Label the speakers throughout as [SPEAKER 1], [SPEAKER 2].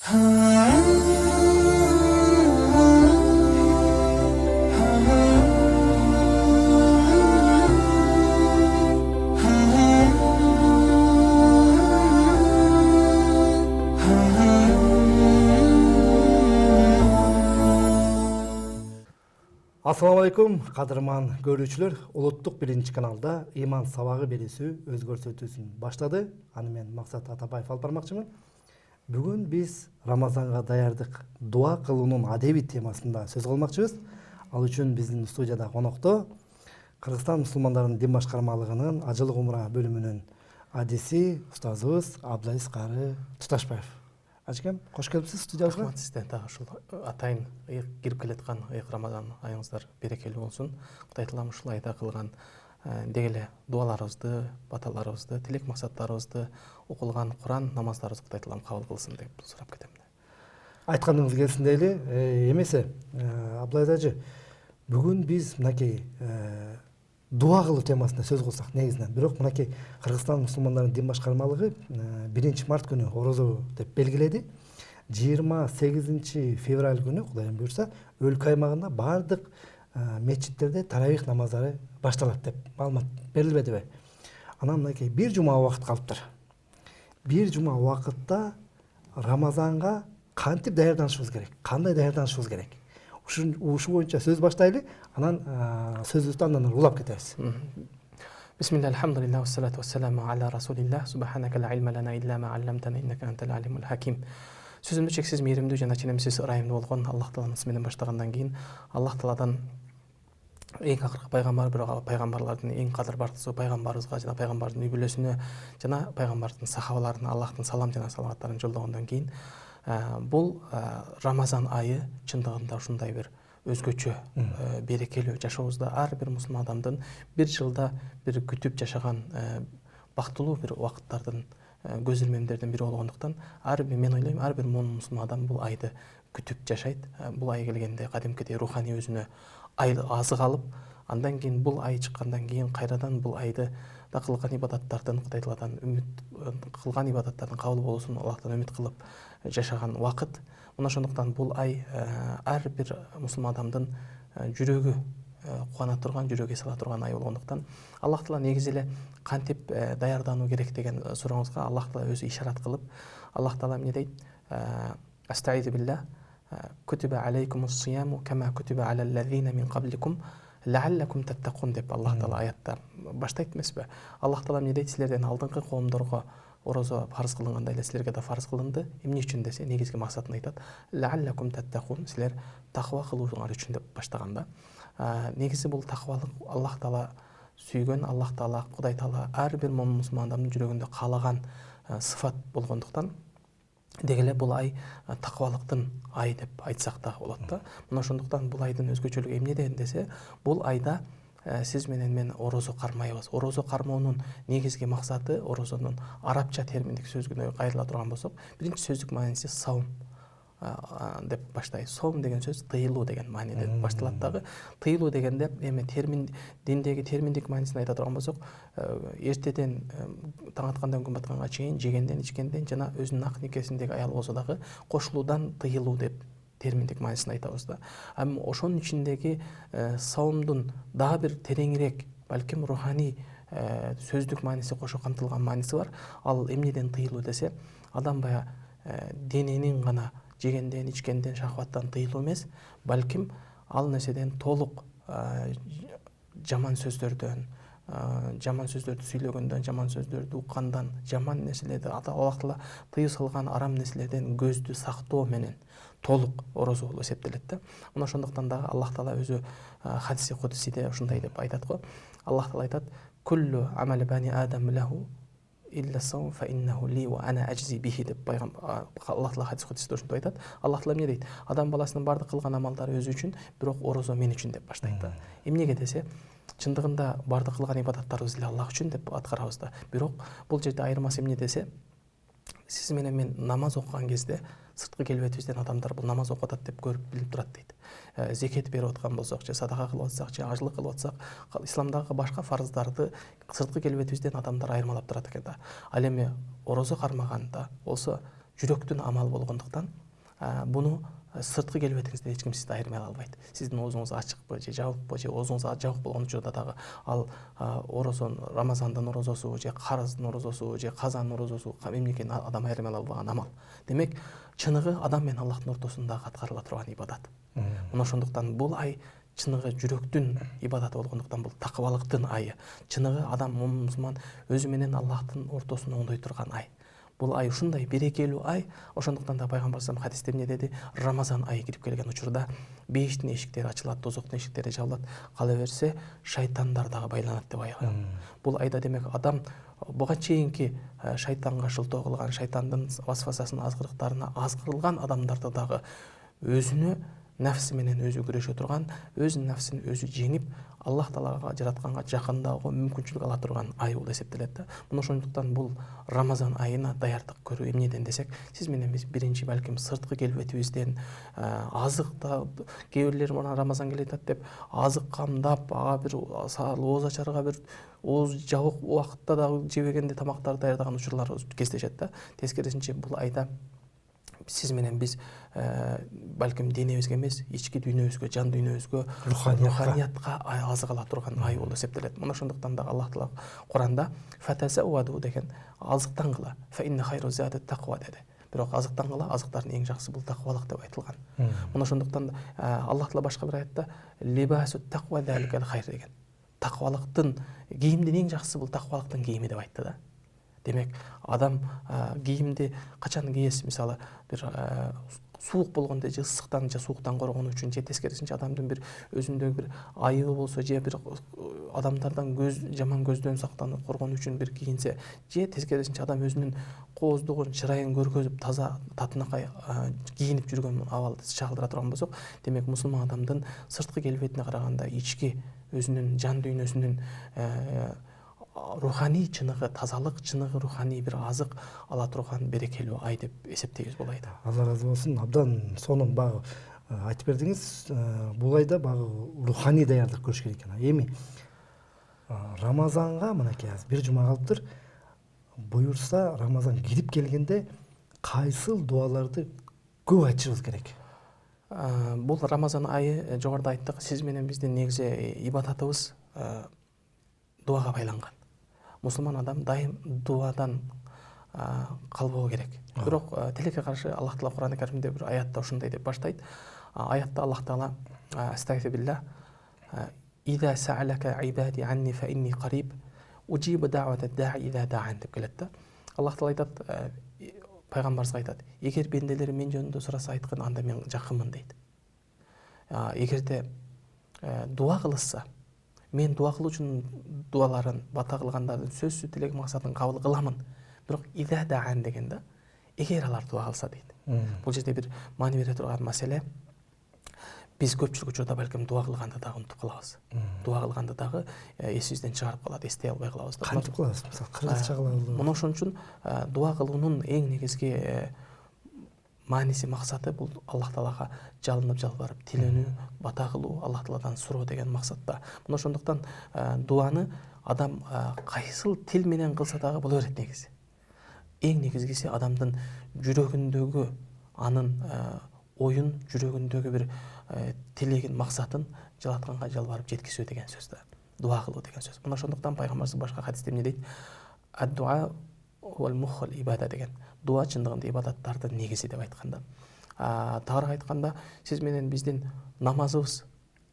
[SPEAKER 1] Assalamu алейкум, кадырман көрүүчүлөр. Улуттук биринчи каналда иман сабагы берүүсү өз көрсөтүүсүн баштады. Аны мен Максат Атабаев алып бармакчымын. Бүгүн биз Рамазанга даярдык дуа кылуунун адеби темасында сөз кылмакчыбыз. Ал үчүн биздин студияда конокто Кыргызстан мусулмандарынын дин башкармалыгынын ажылык умура бөлүмүнүн адиси устазыбыз Абдулазиз Кары Туташбаев. Ажекем, кош келипсиз студиябызга.
[SPEAKER 2] Рахмат сизге. Дагы ушул атайын кирип келаткан Рамазан айыңыздар берекелүү болсун. Кудай таалам ушул айда кылган деги эле дуаларыбызды, баталарыбызды, тилек максаттарыбызды, окулган Куран намаздарыбызды Кудай таалам кабыл кылсын деп сурап кетем.
[SPEAKER 1] Айтканыңыз келсин дейли. Эмесе, Абдулайыз ажы, бүгүн биз мынакей дуа кылуу темасында сөз кылсак негизинен. Бирок мынакей Кыргызстан мусулмандарынын дин башкармалыгы 1 март күнү орозо деп белгиледи. 28 февраль күнү Кудайым буйрса өлкө аймагында бардык мечиттерде таравих намаздары башталат деп маалымат берилбедиби? Анан мынакей бир жума убакыт калыптыр. Бир жума убакытта Рамазанга кантип даярданышыбыз керек? Кандай даярданышыбыз керек? Ушу боюнча сөз баштайлы, анан сөзүбүздү андан улап кетебиз.
[SPEAKER 2] Бисмилlah, алхамдулилlah, вассалату вассаламу аля расулилlah, субханака ла илма лана илля ма алламтана, иннака антал алимул хаким. Сөзүмдү чексиз мээримдүү жана ченемсиз ырайымдуу болгон Аллах Тааланын исми менен баштагандан кийин Аллах Тааладан эң акыркы пайгамбар, бирок пайгамбарлардын эң кадыр бардысы пайгамбарыбызга жана пайгамбардын үй бүлөсүнө жана пайгамбардын сахабаларына Аллахтын салам жана саламаттарын жолдогондон кийин бул Рамазан айы чындыгында ушундай бир өзгөчө берекелүү жашообузда ар бир мусулман адамдын бир жылда бир күтүп жашаган бактылуу бир убакыттардын көз ирмемдердин бири болгондуктан мен ойлойм ар бир мусулман адам бул айды күтүп жашайт. Бул ай келгенде кадимкидей руханий өзүнө азык алып, андан кийин бул ай чыккандан кийин кайрадан бул айды да кылган ибадаттардын Кудай Тааладан үмүт кылган ибадаттардын кабыл болуусун Аллахтан үмүт кылып жашаган вакыт. Мына ошондуктан бул ай ар бир мусулман адамдын жүрөгү кубана турган, жүрөгү сала турган ай болгондуктан Аллах Таала негизи эле кантип даярдануу керек деген сурооңузга Аллах Таала өзү ишарат кылып, Аллах Таала эмне дейт? Астаизу билlah, кутиба алейкумус сияму кама кутиба алал лазина мин кабликум лааллакум таттакун деп Аллах Таала аятта баштайт эмеспи? Аллах Таала эмне дейт? Силерден алдыңкы коомдорго орозо фарз кылынгандай эле силерге да фарз кылынды. Эмне үчүн десе, негизги максатын айтат. Лааллакум таттакун, силер таква кылууңар үчүн деп баштаганда. Негизи бул таквалык Аллах Таала сүйгөн, Аллах Таала, Кудай Таала ар бир мусулман адамдын жүрөгүндө каалаган сыфат болгондуктан деги эле бул ай таквалыктын ай деп айтсак да болот да. Мына ошондуктан бул айдын өзгөчөлүгү эмнеде десе, бул айда сиз менен мен орозо кармайбыз. Орозо кармоонун негизги максаты, орозонун арабча терминдик сөзгүнө кайрыла турган болсок, биринчи сөздүк мааниси саум деп баштайбыз. Саум деген сөз тыйылуу деген мааниде башталат дагы. Тыйылуу дегенде эми термин диндеги терминдик маанисин айта турган болсок, эртеден таң аткандан күн батканга чейин жегенден, ичкенден жана өзүнүн ак никесиндеги аял болсо дагы кошулуудан тыйылуу деп терминдик маанисин айтабыз да. Ошонун ичиндеги саумдун дагы бир тереңирээк, балким руханий сөздүк мааниси кошо камтылган мааниси бар. Ал эмнеден тыйылуу десе, адам бая дененин гана жегенден, ичкенден, шахваттан тыйылуу эмес, балким ал нерседен толук жаман сөздөрдөн, жаман сөздөрдү сүйлөгөндөн, жаман сөздөрдү уккандан, жаман нерселерди Аллах Таала тыюу салган арам нерселерден көздү сактоо менен толук орозо болуп эсептелет да. Мына ошондуктан дагы Аллах Таала өзү хадиси кудусиде ушундай деп айтат го. Аллах Таала айтат: "Куллу амали бани адам лаху илля саум фа иннаху ли ва ана ажзи бихи" деп Аллах Таала хадис кудусиде ушундай айтат. Аллах Таала эмне дейт? Адам баласынын бардык кылган амалдары өзү үчүн, бирок орозо мен үчүн деп баштайт да. Эмнеге десе, чындыгында бардык кылган ибадаттарыбыз эле Аллах үчүн деп аткарабыз да. Бирок бул жерде айырмасы эмне десе, сиз менен мен намаз окуган кезде сырткы келбетибизден адамдар бул намаз окуп атат деп көрүп билип турат дейт. Зекет берип аткан болсок, же садака кылып атсак, же ажылык кылып атсак, исламдагы башка фарздарды сырткы келбетибизден адамдар айырмалап турат экен да. Ал эми орозо кармаганда болсо жүрөктүн амалы болгондуктан буну сырткы келбетиңизден эч ким сизди айырмай албайт. Сиздин оозуңуз ачыкпы же жабыкпы же оозуңуз жабык болгон учурда дагы ал орозон, Рамазандын орозосу же карыздын орозосу же казанын орозосу эмне экенин адам айырмай албаган амал. Демек, чыныгы адам менен Аллахтын ортосунда аткарыла турган ибадат. Мына ошондуктан бул ай чыныгы жүрөктүн ибадаты болгондуктан бул такыбалыктын айы. Чыныгы адам мусулман өзү менен Аллахтын ортосун оңдой турган ай. Бул ай ушундай берекелүү ай. Ошондуктан да пайгамбар салам хадисте эмне деди? Рамазан айы кирип келген учурда бейиштин эшиктери ачылат, тозоктун эшиктери жабылат, кала берсе шайтандар дагы байланат деп айткан. Бул айда демек адам буга чейинки шайтанга шылтоо кылган, шайтандын васвасасын азгырыктарына азгырылган адамдарды дагы өзүнө нәфси менен өзү күрөшө турган, өз нәфсин өзү жеңип, Аллах Таалага жаратканга жакындоого мүмкүнчүлүк ала турган ай болуп эсептелет да. Мына ошондуктан бул Рамазан айына даярдык көрүү эмнеден десек, сиз менен биз биринчи балким сырткы келбетибизден азыкта кээ бирлер мына Рамазан келатат деп азык камдап, ага бир ооз ачарга бир ооз жабык убакытта дагы жебегенде тамактарды даярдаган учурлар кездешет да. Тескерисинче бул айда сиз менен биз балким денебизге эмес, ички дүйнөбүзгө, жан дүйнөбүзгө, руханиятка азык ала турган ай болуп эсептелет. Мына ошондуктан да Аллах Таала Куранда фатазауаду деген азыктангыла, фа инна хайру зати тақва деди. Бирок азыктангыла, азыктардын эң жакшысы бул такыбалык деп айтылган. Мына ошондуктан Аллах Таала башка бир аятта либасу тақва заликал хайр деген. Такыбалыктын кийимдин эң жакшысы бул такыбалыктын кийими деп айтты да. Демек, адам кийимди качан кийесиз, мисалы бир суук болгондо же ысыктан же сууктан коргонуу үчүн, же тескерисинче адамдын бир өзүндөгү бир айыбы болсо, же бир адамдардан жаман көздөн сактанып коргонуу үчүн бир кийинсе, же тескерисинче адам өзүнүн кооздугун, чырайын көргөзүп, таза татынакай кийинип жүргөн абалды чагылдыра турган болсок, демек мусулман адамдын сырткы келбетине караганда ички өзүнүн жан дүйнөсүнүн руханий чыныгы, тазалык чыныгы, руханий бир азык ала турган берекелүү ай деп эсептейбиз бул айда.
[SPEAKER 1] Алла разы болсун. Абдан сонун багы айтып бердиңиз. Бул айда багы руханий даярдык көрүш керек экен. Эми Рамазанга мынакей азыр бир жума калыптыр. Буюрса Рамазан кирип келгенде кайсыл дуаларды көп айтышыбыз керек?
[SPEAKER 2] Бул Рамазан айы жогоруда айттык, сиз менен биздин негизи ибадатыбыз дуага байланган. Мусулман адам дайым дуадан калбоо керек. Бирок тилекке каршы Аллах Таала Кур'ан-ы Каримде бир аятта ушундай деп баштайт. Аятта Аллах Таала астагфируллах «Иза са'алака ибади анни фа инни қариб, уджибу да'вата да'i иза да'ан» деп келет да. Аллах Таала айтат, пайгамбарыбызга айтат, эгер бенделер мен жөнүндө сураса айткын, анда мен жакынмын дейт. Эгерде дуа кылышса, мен дуа кылуу үчүн дуаларын, бата кылгандардын сөзсүз тилек максатын кабыл кыламын. Бирок иза да'ан деген да, эгер алар дуа кылса дейт. Бул жерде бир маани бере турган маселе, биз көпчүлүк учурда балким дуа кылганды дагы унутуп калабыз. Дуа кылганды дагы эсибизден чыгарып калат, эстей албай калабыз.
[SPEAKER 1] Кантип кылабыз? Мисалы, кыргызча кылабыз.
[SPEAKER 2] Мына ошон үчүн дуа кылуунун эң негизги мааниси, максаты бул Аллах Таалага жалынып жалбарып тилөнүү, бата кылуу, Аллах Тааладан суроо деген максатта. Мына ошондуктан дуаны адам кайсыл тил менен кылса дагы боло берет негизи. Эң негизгиси адамдын жүрөгүндөгү анын оюн, жүрөгүндөгү бир тилегин, максатын Жаратканга жалбарып жеткизүү деген сөз да. Дуа кылуу деген сөз. Мына ошондуктан пайгамбарыбыз башка хадисте эмне дейт? Ад-дуа вал мухал ибада деген. Дуа чындыгында ибадаттардын негизи деп айтканда. Тагыраак айтканда, сиз менен биздин намазыбыз,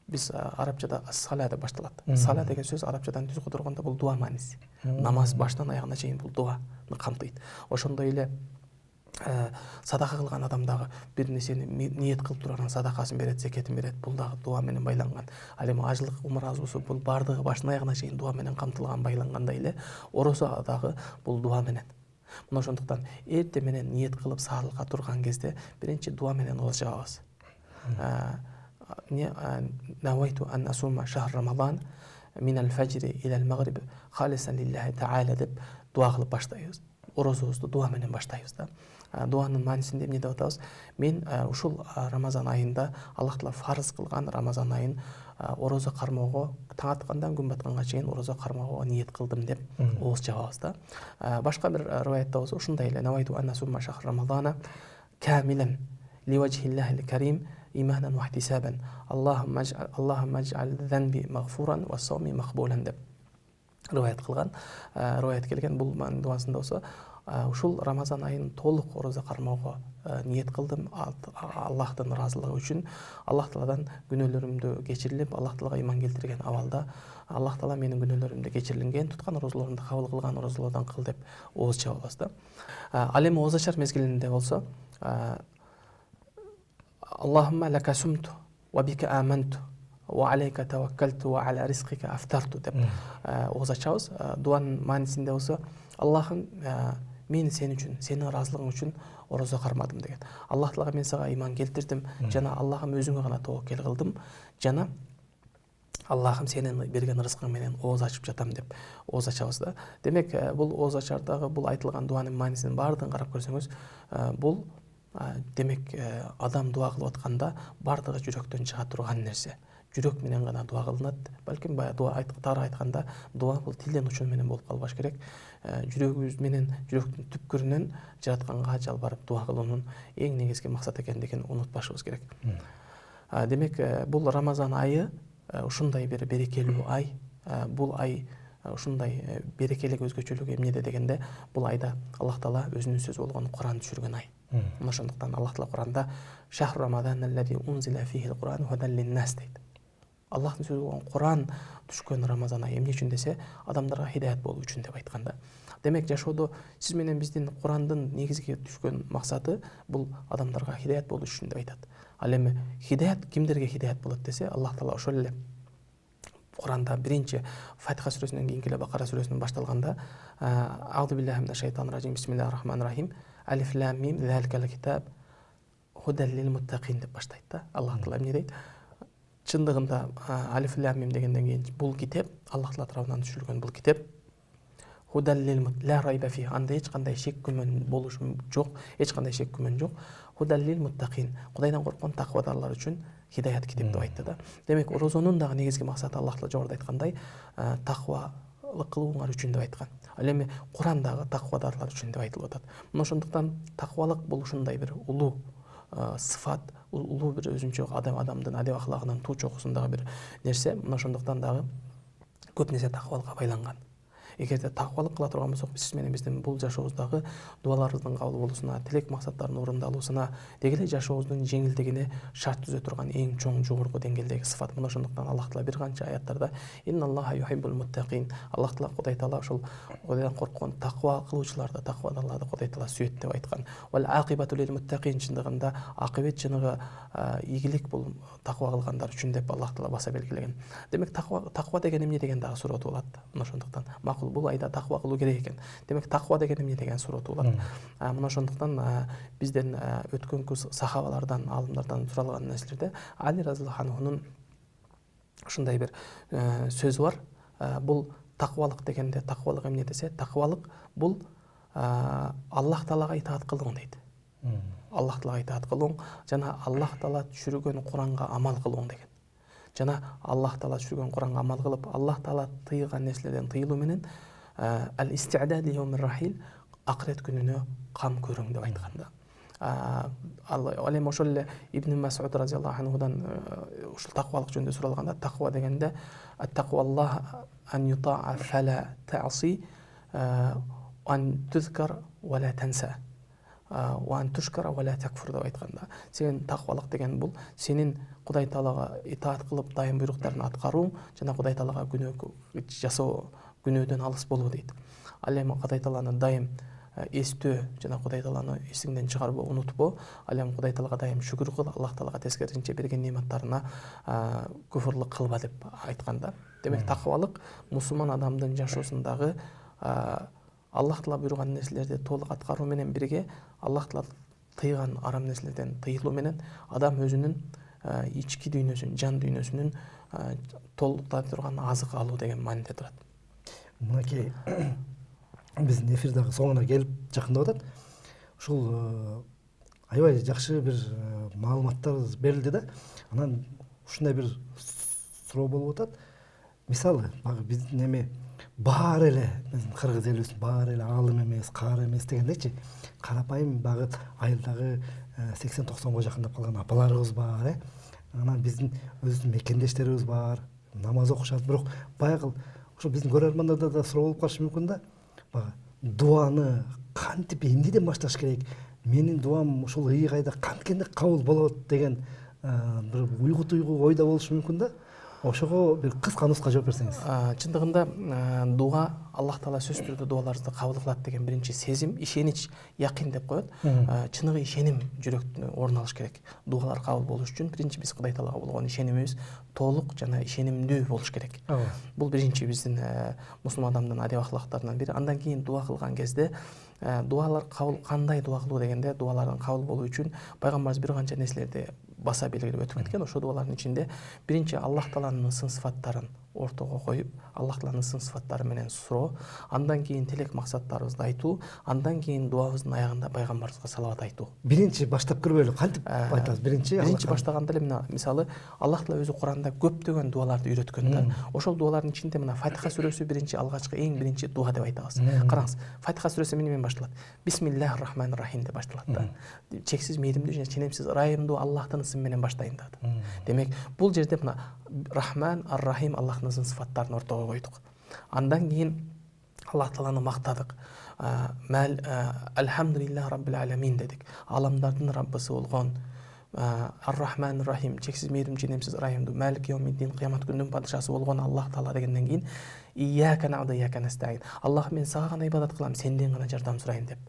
[SPEAKER 2] биз арабчада ас-сала деп башталат. Сала деген сөз арабчадан түз которгондо бул дуа мааниси. Намаз баштан аягына чейин бул дуаны камтыйт. Ошондой эле садака кылган адам дагы бир нерсени ниет кылып турган садакасын берет, зекетин берет, бул дагы дуа менен байланган. Ал эми ажылык умур азуусу бул бардыгы башынан аягына чейин дуа менен камтылган, байлангандай эле орозо дагы бул дуа менен. Мына ошондуктан эрте менен ниет кылып саалыкка турган кезде биринчи дуа менен ооз жабабыз. Навайту ан асума шахр Рамазан мин аль-фажри ила аль-магриб халисан лиллахи та'ала деп дуа кылып баштайбыз. Орозобузду дуа менен баштайбыз да. дуанын маанисинде эмне деп атабыз? Мен ушул Рамазан айында Аллах Таала фарыз кылган Рамазан айын орозо кармоого таң аткандан күн батканга чейин орозо кармоого ниет кылдым деп ооз жабабыз да. Башка бир риваятта болсо ушундай эле: навайту анна сумма шахр рамазана камилан ливажхиллахил карим иманан ва ихтисабан Аллахумма адж'ал занби магфуран ва сауми мақбулан деп риваят кылган. Риваят келген бул дуасында болсо ушул Рамазан айын толук орозо кармоого ниет кылдым Аллахтын ыраазылыгы үчүн, Аллах Тааладан күнөөлөрүмдү кечирилип, Аллах Таалага иман келтирген абалда Аллах Таала менин күнөөлөрүмдү кечирилген, туткан орозолорумду кабыл кылган орозолордон кыл деп ооз чабабыз да. Ал эми ооз ачар мезгилинде болсо Аллахумма лака сумту ва бика аманту ва алейка таваккалту ва аля ризкика афтарту деп ооз ачабыз. Дуанын маанисинде болсо Аллахым, мен сен үчүн, сенин ыраазылыгың үчүн орозо кармадым деген. Аллах Таалага мен сага иман келтирдим, жана Аллахым өзүңө гана тобокел кылдым, жана Аллахым сенин берген рызкың менен ооз ачып жатам деп ооз ачабыз да. Демек, бул ооз ачардагы бул айтылган дуанын маанисинин баардыгын карап көрсөңүз, бул демек адам дуа кылып атканда баардыгы жүрөктөн чыга турган нерсе. Жүрөк менен гана дуа кылынат. Балким баягы дуа тагыраак айтканда, дуа бул тилден учун менен болуп калбаш керек. Жүрөгүбүз менен, жүрөктүн түпкүрүнөн жаратканга жалбарып дуа кылуунун эң негизги максат экендигин унутпашыбыз керек. Демек, бул Рамазан айы ушундай бир берекелүү ай. Бул ай ушундай берекелик өзгөчөлүгү эмнеде дегенде, бул айда Аллах Таала өзүнүн сөзү болгон Куран түшүргөн ай. Ошондуктан Аллах Таала Куранда шахру рамадан аллази унзила фихил Куран худан линнас дейт. Аллахтын сөзү болгон Куран түшкөн Рамазан айы эмне үчүн десе, адамдарга хидаят болуу үчүн деп айтканда. Демек, жашоодо сиз менен биздин Курандын негизги түшкөн максаты бул адамдарга хидаят болуу үчүн деп айтат. Ал эми хидаят кимдерге хидаят болот десе, Аллах Таала ошол эле Куранда биринчи Фатиха сүрөсүнөн кийинки эле Бакара сүрөсүнөн башталганда Аузу биллахи минаш шайтанир ражим бисмиллахир рахманир рахим алиф лам мим заликал китаб худан лил муттакин деп баштайт да. Аллах Таала эмне дейт? Чындыгында алиф лам мим дегенден кийин бул китеп Аллах Таала тарабынан түшүрүлгөн бул китеп худан лил ла райба фи, анда эч кандай шек күмөн болушу жок, эч кандай шек күмөн жок. Худан лил муттакин, Кудайдан корккон таквадарлар үчүн хидаят китеп деп айтты да. Демек, орозонун дагы негизги максаты Аллах Таала жогоруда айткандай таквалык кылууңар үчүн деп айткан. Ал эми Куран дагы таквадарлар үчүн деп айтылып атат. Мына ошондуктан таквалык бул ушундай бир улуу сыфат, улуу бир өзүнчө адамдын адеп аклагынын туу чокусундагы бир нерсе. Мына ошондуктан дагы көп нерсе таквалыкка байланган. Эгерде таквалык кыла турган болсок, сиз менен биздин бул жашообуздагы дуаларыбыздын кабыл болуусуна, тилек максаттардын орундалуусуна, деги эле жашообуздун жеңилдигине шарт түзө турган эң чоң жогорку деңгээлдеги сыфат. Мына ошондуктан Аллах Таала бир канча аяттарда инналлаха юхиббул муттакин, Аллах Таала Кудай Таала ошол Кудайдан корккон таква кылуучуларды, таквадарларды Кудай Таала сүйөт деп айткан. Вал акибату лил муттакин, чындыгында акыбет жыныгы ийгилик бул таква кылгандар үчүн деп Аллах Таала баса белгилеген. Демек, таква деген эмне деген дагы суроо туулат. Мына ошондуктан бул айда таква кылуу керек экен. Демек, таква деген эмне деген суроо туулат. Мына ошондуктан бизден өткөнкү сахабалардан, алымдардан суралган нерселерде Али разияллаху анхунун ушундай бир сөзү бар. Бул таквалык дегенде, таквалык эмне десе, таквалык бул Аллах Таалага итаат кылууң дейт. Аллах Таалага итаат кылууң жана Аллах Таала түшүргөн Куранга амал кылууң деген. Жана Аллах Таала түшүргөн Куранга амал кылып, Аллах Таала тыйган нерселерден тыйылуу менен ал-исти'дад ли-йаумир рахил, акырет күнүнө кам көрүң деп айтканда. Ал эми ошол эле Ибн Мас'уд разияллаху анхудан ушул таквалык жөнүндө суралганда, таква дегенде ат-такваллах ан юта'a фала та'си ан тузкар ва ла танса ва ан тушкара ва ла такфур деп айтканда, сенин таквалык деген бул сенин Кудай Таалага итаат кылып дайым буйруктарын аткарууң жана Кудай Таалага күнөө жасоо, күнөөдөн алыс болуу дейт. Ал эми Кудай Тааланы дайым эстөө жана Кудай Тааланы эсиңден чыгарбоо, унутпоо. Ал эми Кудай Таалага дайым шүгүр кыл, Аллах Таалага тескерисинче берген нематтарына күфүрлүк кылба деп айтканда. Демек, таквалык мусулман адамдын жашоосундагы Аллах Таала буйруган нерселерди толук аткаруу менен бирге Аллах Таала тыйган арам нерселерден тыйылуу менен адам өзүнүн ички дүйнөсүн, жан дүйнөсүнүн толуктай турган азык алуу деген мааниде турат.
[SPEAKER 1] Мынакей биздин эфир дагы соңуна келип жакындап атат. ушул аябай жакшы бир маалыматтар берилди да. Анан ушундай бир суроо болуп атат. Мисалы, багы биздин эми баары эле биздин кыргыз элибиз баары эле аалым эмес, каары эмес дегендечи, карапайым багы айылдагы 80-90 жакындап калган апаларыбыз бар, Анан биздин өзүбүздүн мекендештерибиз бар, намаз окушат, бирок баягы ошо биздин көрөрмандарда да суроо болуп калышы мүмкүн да. Багы дуаны кантип эмнеден башташ керек? Менин дуам ушул ыйгайда канткенде кабыл болот деген бир уйгу ойда болушу мүмкүн да. Ошого бир кыска нуска жооп берсеңиз.
[SPEAKER 2] Чындыгында дуа Аллах Таала сөзсүз түрдө дуаларыбызды кабыл кылат деген биринчи сезим, ишенич, якин деп коет. Чыныгы ишеним жүрөктө орун алыш керек. Дуалар кабыл болуш үчүн биринчи биз Кудай Таалага болгон ишенимибиз толук жана ишенимдүү болуш керек. Бул биринчи биздин мусулман адамдын адеп ахлактарынан бири. Андан кийин дуа кылган кезде дуалар кабыл, кандай дуа кылуу дегенде, дуалардын кабыл болуу үчүн пайгамбарыбыз бир канча нерселерди баса белгилеп өтүп кеткен. Ошол дуалардын ичинде биринчи Аллах Тааланын сын сыфаттарын ортого коюп, Аллах Тааланын сын сыфаттары менен суроо, андан кийин тилек максаттарыбызды айтуу, андан кийин дуабыздын аягында пайгамбарыбызга салават айтуу.
[SPEAKER 1] Биринчи баштап көрбөйлү, кантип айтасыз? Биринчи
[SPEAKER 2] баштаганда эле мисалы Аллах Таала өзү Куранда көптөгөн дуаларды үйрөткөн да. Ошол дуалардын ичинде мына Фатиха сүрөсү биринчи алгачкы эң биринчи дуа деп айтабыз. Караңыз, Фатиха сүрөсү эмне менен башталат? Бисмиллахир рахманир рахим деп башталат да. Чексиз мээримдүү жана ченемсиз ырайымдуу Аллахтын ысымы менен баштайм да. Демек, бул жерде мына Рахман, Ар-Рахим Аллахтын сын сыфаттарын ортого койдук. Андан кийин Аллах Тааланы мактадык. Алхамдулиллах раббил аламин дедик. Аламдардын Раббысы болгон Ар-Рахман Ар-Рахим, чексиз мээримдүү ченемсиз ырайымдуу, Малик Йомиддин, кыямат күнүнүн падышасы болгон Аллах Таала дегенден кийин Ияка набуду ва ияка настаин. Аллах, мен сага гана ибадат кылам, сенден гана жардам сурайм деп.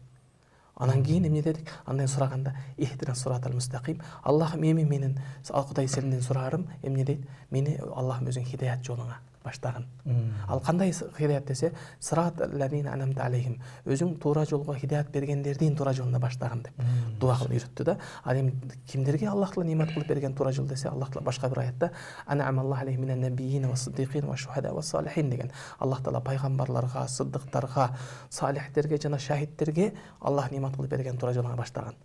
[SPEAKER 2] Анан кийин эмне дедик? Андан сураганда ихтирас суратал мустаким. Аллахым, эми менин Кудай сенден сурарым, эмне дейт? Мени Аллахым өзүң хидаят жолуңа баштагын. Ал кандай хидаят десе, сыраталлазина анамта алейхим, өзүң туура жолго хидаят бергендердин туура жолуна баштагын деп дуа кылып үйрөттү да. Ал эми кимдерге Аллах Таала немат кылып берген туура жол десе, Аллах Таала башка бир аятта анамаллаху алейхим минан набийин ва сиддикин ва шухада ва салихин деген. Аллах Таала пайгамбарларга, сыддыктарга, салихтерге жана шахидтерге Аллах немат кылып берген туура жолуна баштаган.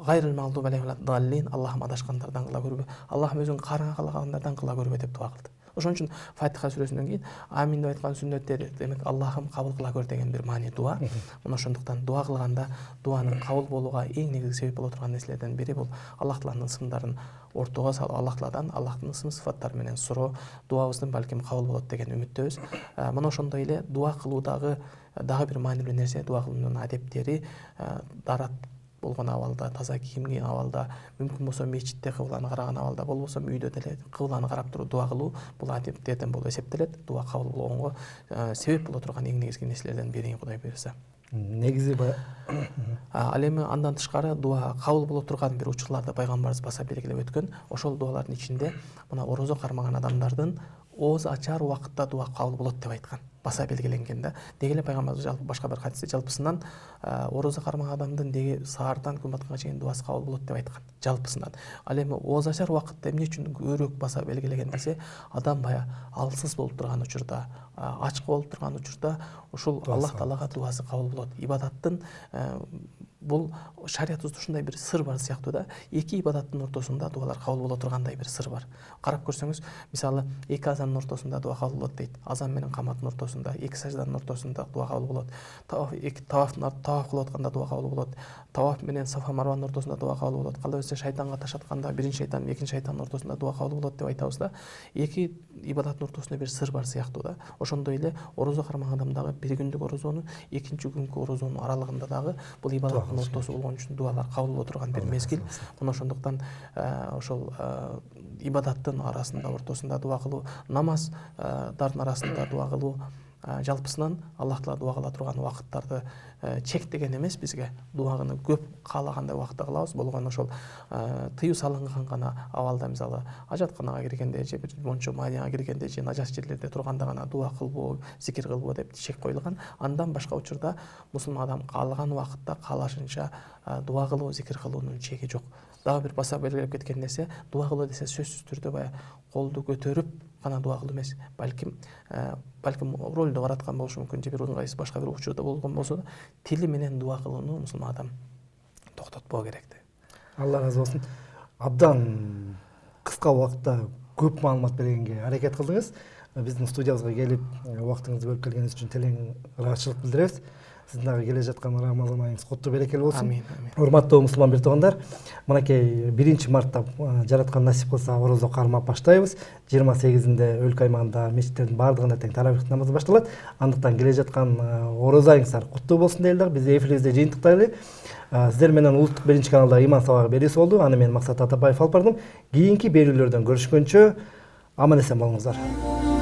[SPEAKER 2] Гайрыл магдуби алейхим ва даллин, Аллахым адашкандардан кыла көрбө, Аллахым өзүң караңгалагандардан кыла көрбө деп дуа кылды. Ошон үчүн Фатиха сүрөсүнөн кийин амин деп айткан сүннөттөр, демек Аллахым кабыл кыла көр деген бир маани дуа. Мына ошондуктан дуа кылганда дуанын кабыл болууга эң негизги себеп боло турган нерселерден бири бул Аллах Тааланын ысымдарын ортого салып, Аллах Тааладан Аллахтын ысым сыфаттары менен суроо, дуабыздын балким кабыл болот деген үмүттөбүз. Мына ошондой эле дуа кылуудагы дагы бир маанилүү нерсе, дуа кылуунун адептери, дарат болгон абалда, таза кийим кийген абалда, мүмкүн болсо мечитте кыбланы караган абалда, болбосо үйдө деле кыбланы карап туруп дуа кылуу, бул адептерден болуп эсептелет. Дуа кабыл болгонго себеп боло турган эң негизги нерселерден бири, Кудай буйрса.
[SPEAKER 1] Негизи
[SPEAKER 2] Ал эми андан тышкары дуа кабыл боло турган бир учурларды пайгамбарыбыз баса белгилеп өткөн. Ошол дуалардын ичинде мына орозо кармаган адамдардын ооз ачар убакытта дуа кабыл болот деп айткан. Баса белгиленген да. Деги эле пайгамбарыбыз жалпы башка бир хадисте жалпысынан орозо кармаган адамдын деги саардан күн батканга чейин дуасы кабыл болот деп айткан. Жалпысынан. Ал эми ооз ачар убакытта эмне үчүн көбүрөөк баса белгилеген десе, адам бая алсыз болуп турган учурда, ачкы болуп турган учурда ушул Аллах Таалага дуасы кабыл болот. Ибадаттын бул шариятыбызда ушундай бир сыр бар сыяктуу да. Эки ибадаттын ортосунда дуалар кабыл боло тургандай бир сыр бар. Карап көрсөңүз, мисалы, эки азандын ортосунда дуа кабыл болот дейт. Азан менен каматтын ортосунда, эки сажданын ортосунда дуа кабыл болот. Таваф кылып атканда дуа кабыл болот. Таваф менен Сафа Марванын ортосунда дуа кабыл болот. Калай болсо шайтанга таш атканда биринчи шайтан, экинчи шайтандын ортосунда дуа кабыл болот деп айтабыз да. Эки ибадаттын ортосунда бир сыр бар сыяктуу да. Ошондой эле орозо кармаган адамдагы бир күндүк орозонун, экинчи күнкү орозонун аралыгында дагы бул ибадаттын ортосу болгон үчүн дуалар кабыл боло турган бир мезгил. Мына ошондуктан ошол ибадаттын арасында, ортосунда дуа кылуу, намаздардын арасында дуа кылуу, жалпысынан Аллах Таала дуа кыла турган убакыттарды чектеген эмес бизге. Дуаны көп каалагандай убакытта кылабыз. Болгон ошол тыюу салынган гана абалда, мисалы, ажатканага киргенде же бир мончо майяга киргенде же нажас жерлерде турганда гана дуа кылбоо, зикир кылбоо деп чек коюлган. Андан башка учурда мусулман адам каалаган убакытта каалашынча дуа кылуу, зикир кылуунун чеги жок. Дагы бир баса белгилеп кеткен нерсе, дуа кылуу десе сөзсүз түрдө бая колду көтөрүп гана дуа кылуу эмес, балким ролдо бараткан болушу мүмкүн, же бир ыңгайсыз башка бир учурда болгон болсо да, тили менен дуа кылууну мусулман адам токтотпоо керек деп.
[SPEAKER 1] Алла разы болсын. Абдан кыска убакытта көп маалымат бергенге аракет кылдыңыз. Биздин студиябызга келип, убактыңызды бөлүп келгениңиз үчүн терең ыраазычылык билдиребиз. Сиздин дагы келе жаткан Рамазан айыңыз куттуу берекелүү болсун.
[SPEAKER 2] Амин, амин.
[SPEAKER 1] Урматтуу мусулман бир туугандар, мынакей 1 мартта жараткан насип кылса орозо кармап баштайбыз. 28-inde өлкө аймагында мечиттердин баардыгында тең таравих намазы башталат. Андыктан келе жаткан орозо айыңыздар куттуу болсун дейли дагы. Биз эфирибизде жыйынтыктайлы. Сиздер менен улуттук 1-каналда иман сабагы берүүсү болду. Аны мен Максат Атабаев алып бардым. Кийинки берүүлөрдөн көрүшкөнчө аман эсен болуңуздар.